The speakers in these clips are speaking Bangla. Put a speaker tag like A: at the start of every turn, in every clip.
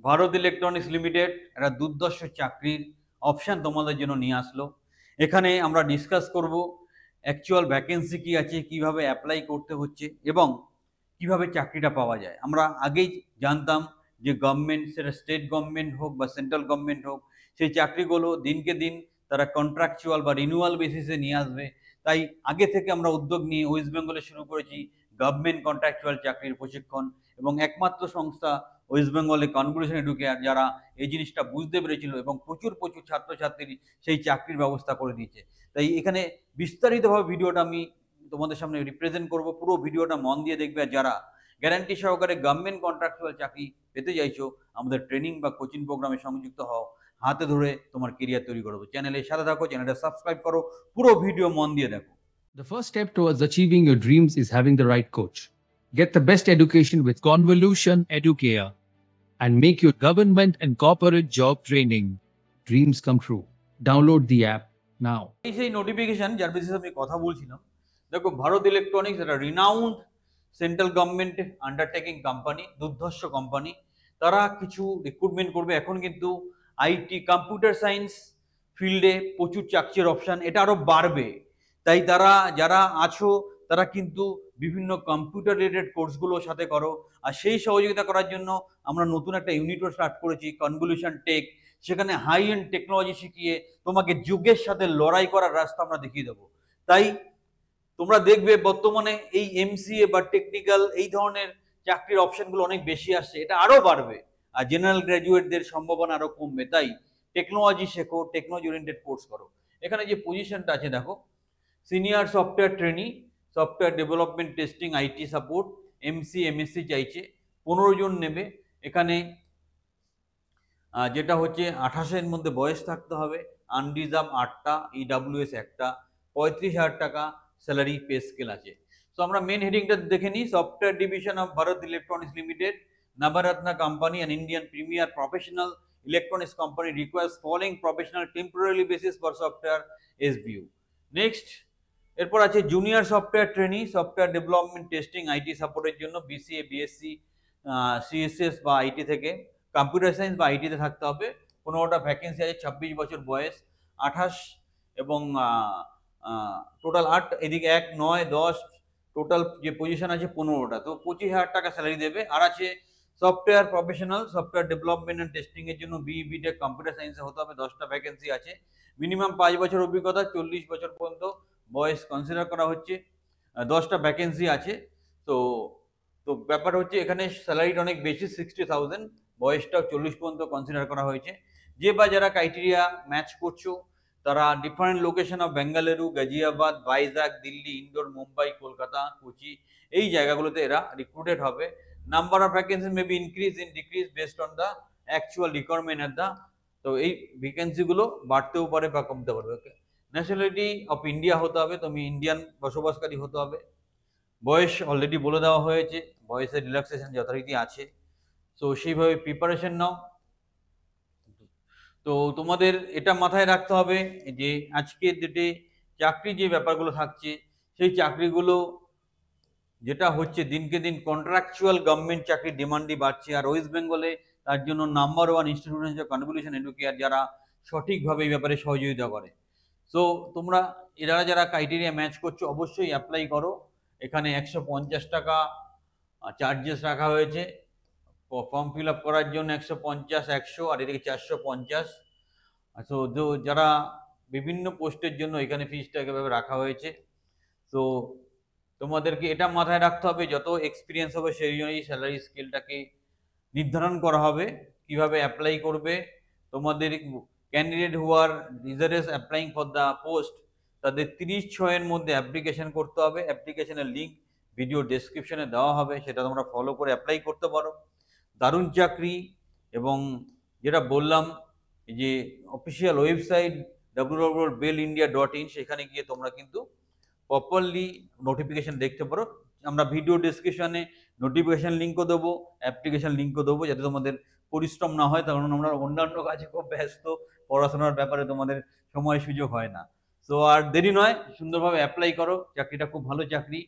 A: ভারত ইলেকট্রনিক্স লিমিটেড একটা দুর্ধর্ষ চাকরির অপশান তোমাদের জন্য নিয়ে আসলো। এখানে আমরা ডিসকাস করব অ্যাকচুয়াল ভ্যাকেন্সি কী আছে, কিভাবে অ্যাপ্লাই করতে হচ্ছে এবং কিভাবে চাকরিটা পাওয়া যায়। আমরা আগেই জানতাম যে গভর্নমেন্ট, সেটা স্টেট গভর্নমেন্ট হোক বা সেন্ট্রাল গভর্নমেন্ট হোক, সেই চাকরিগুলো দিনকে দিন তারা কন্ট্রাকচুয়াল বা রিনিউয়াল বেসিসে নিয়ে আসবে। তাই আগে থেকে আমরা উদ্যোগ নিয়ে ওয়েস্ট বেঙ্গলে শুরু করেছি গভর্নমেন্ট কন্ট্রাকচুয়াল চাকরির প্রশিক্ষণ, এবং একমাত্র সংস্থা ওয়েস্ট বেঙ্গলে কনভলিউশন এডুকেয়ার যারা এই জিনিসটা বুঝতে পেরেছিল এবং প্রচুর প্রচুর ছাত্রছাত্রী সেই চাকরির ব্যবস্থা করে দিয়েছে। তাই এখানে বিস্তারিতভাবে ভিডিওটা আমি তোমাদের সামনে রিপ্রেজেন্ট করব। পুরো ভিডিওটা মন দিয়ে দেখবে। আর যারা গ্যারান্টি সহকারে গভর্নমেন্ট কন্ট্রাকচুয়াল চাকরি পেতে চাইছো, আমাদের ট্রেনিং বা কোচিং প্রোগ্রামে সংযুক্ত হও, হাতে ধরে তোমার কেরিয়ার তৈরি করবো। চ্যানেলের সাথে থাকো, চ্যানেলটা সাবস্ক্রাইব করো, পুরো ভিডিও মন দিয়ে দেখো।
B: The first step towards achieving your dreams is having the right coach. Get the best education with Convolution Educare and make your government and corporate job training dreams come true. Download the app now.
A: এই সেই নোটিফিকেশন যার বেসিসে আমি কথা বলছিলাম। দেখো, ভারত ইলেকট্রনিক্স একটা renowned central government undertaking company, দুর্ধর্ষ কোম্পানি। তারা কিছু রিক্রুটমেন্ট করবে। এখন কিন্তু আইটি, কম্পিউটার সায়েন্স ফিল্ডে প্রচুর চাকরির অপশান, এটা আরও বাড়বে। তাই তারা যারা আছো তারা কিন্তু বিভিন্ন কম্পিউটার রিলেটেড কোর্সগুলোর সাথে করো। আর সেই সহযোগিতা করার জন্য আমরা নতুন একটা ইউনিটও স্টার্ট করেছি, কনভলিউশন টেক। সেখানে হাই এন্ড টেকনোলজি শিখিয়ে তোমাকে যুগের সাথে লড়াই করার রাস্তা আমরা দেখিয়ে দেবো। তাই তোমরা দেখবে বর্তমানে এই এমসিএ বা টেকনিক্যাল এই ধরনের চাকরির অপশনগুলো অনেক বেশি আসছে, এটা আরও বাড়বে। আর জেনারেল গ্র্যাজুয়েটদের সম্ভাবনা আরও কমবে। তাই টেকনোলজি শেখো, টেকনোলজি ওরিয়েন্টেড কোর্স করো। এখানে যে পজিশনটা আছে দেখো, senior software trainee, software development, testing, IT support, MC MSc চাইছে। 15 জন নেবে। এখানে যেটা হচ্ছে 28-এর মধ্যে বয়স থাকতে হবে, আনরিজার্ভ 8টা, ইডাব্লিউএস 1টা, 35,000 টাকা স্যালারি পে স্কেল আছে। তো আমরা মেন হেডিংটা দেখে নিই। Software division of Bharat electronics limited, Navaratna company, an Indian premier professional electronics company, requires following professional temporarily basis for software SBU. Next, এরপর আছে junior software trainee, software development, testing, IT সাপোর্টের জন্য বিসিএ, বিএসসি, সিএসএস বা আইটি থেকে, কম্পিউটার সায়েন্স বা আইটিতে থাকতে হবে। 15টা ভ্যাকেন্সি আছে, 26 বছর বয়স, 28 এবং টোটাল 8, এদিকে 1, 9, 10, টোটাল যে পজিশন আছে 15টা। তো 25,000 টাকা স্যালারি দেবে। আর আছে software professional, software development and testing এর জন্য বিই টেক, কম্পিউটার সায়েন্সে হতে হবে। 10টা ভ্যাকেন্সি আছে। মিনিমাম 5 বছর অভিজ্ঞতা, 40 বছর পর্যন্ত বয়স কনসিডার করা হচ্ছে। 10টা ভ্যাকেন্সি আছে। তো তো ব্যাপার হচ্ছে এখানে স্যালারিটা অনেক বেশি, 60,000। বয়সটাও 40 পর্যন্ত কনসিডার করা হয়েছে। যে বা যারা ক্রাইটেরিয়া ম্যাচ করছো তারা different location of Bengaluru, Ghaziabad, Vizag, Delhi, Indore, Mumbai, Kolkata, Kochi, এই জায়গাগুলোতে এরা রিক্রুটেড হবে। Number of vacancy may be increase in decrease based on the actual requirement of the. তো এই ভ্যাকেন্সিগুলো বাড়তেও পারে বা কমতে পারবে। ওকে, ন্যাশনালিটি অফ ইন্ডিয়া হতে হবে, তুমি ইন্ডিয়ান বসবাসকারী হতে হবে। বয়স অলরেডি বলে দেওয়া হয়েছে, বয়সের রিল্যাক্সেশন যথারীতি আছে। তো সেইভাবে প্রিপারেশন নাও। তো তোমাদের এটা মাথায় রাখতে হবে যে আজকের ডেটে চাকরি যে ব্যাপারগুলো থাকছে, সেই চাকরিগুলো যেটা হচ্ছে দিনকে দিন কন্ট্রাকচুয়াল গভর্নমেন্ট চাকরির ডিমান্ডই বাড়ছে। আর ওয়েস্ট বেঙ্গলে তার জন্য নাম্বার 1 ইনস্টিটিউট হচ্ছে কনভলিউশন এডুকেয়ার, যারা সঠিকভাবে এই ব্যাপারে সহযোগিতা করে। সো তোমরা এরা যারা ক্রাইটেরিয়া ম্যাচ করছো অবশ্যই অ্যাপ্লাই করো। এখানে 150 টাকা চার্জেস রাখা হয়েছে। ফর্ম ফিল আপ করার জন্য 150, 100, আর এদিকে 450। সো যারা বিভিন্ন পোস্টের জন্য এখানে ফিসটা এভাবে রাখা হয়েছে। তো তোমাদেরকে এটা মাথায় রাখতে হবে, যত এক্সপিরিয়েন্স হবে সেই অনুযায়ী স্যালারি স্কেলটাকে নির্ধারণ করা হবে। কিভাবে অ্যাপ্লাই করবে, তোমাদের candidate who are desires applying for the post, তাদের 30/6-এর মধ্যে অ্যাপ্লিকেশন করতে হবে। অ্যাপ্লিকেশনের লিঙ্ক ভিডিও ডেসক্রিপশনে দেওয়া হবে, সেটা তোমরা ফলো করে অ্যাপ্লাই করতে পারো। দারুণ চাকরি। এবং যেটা বললাম যে অফিসিয়াল ওয়েবসাইট www.bellindia.in, সেখানে গিয়ে তোমরা কিন্তু প্রপারলি নোটিফিকেশন দেখতে পারো। আমরা ভিডিও ডেসক্রিপশনে নোটিফিকেশন লিঙ্কও দেবো, অ্যাপ্লিকেশন লিঙ্কও দেবো, যাতে তোমাদের পরিশ্রম না হয়। কারণ আমরা অন্যান্য কাজে খুব ব্যস্ত, পড়াশোনার ব্যাপারে তোমাদের সময় সুযোগ হয় না। তো আর দেরি নয়, সুন্দরভাবে অ্যাপ্লাই করো। চাকরিটা খুব ভালো চাকরি।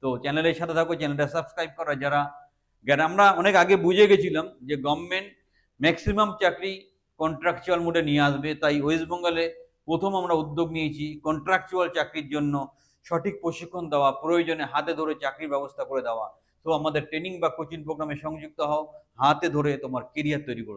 A: তো চ্যানেলের সাথে থাকো, চ্যানেলটা সাবস্ক্রাইব করো। যারা আমরা অনেক আগে বুঝে গেছিলাম যে গভর্নমেন্ট ম্যাক্সিমাম চাকরি কন্ট্রাকচুয়াল মোডে নিয়ে আসবে, তাই ওয়েস্ট বেঙ্গলে প্রথম আমরা উদ্যোগ নিয়েছি কন্ট্রাকচুয়াল চাকরির জন্য সঠিক প্রশিক্ষণ দেওয়া, প্রয়োজনে হাতে ধরে চাকরির ব্যবস্থা করে দেওয়া। তো আমাদের ট্রেনিং বা কোচিং প্রোগ্রামে সংযুক্ত হও, হাতে ধরে তোমার কেরিয়ার তৈরি করো।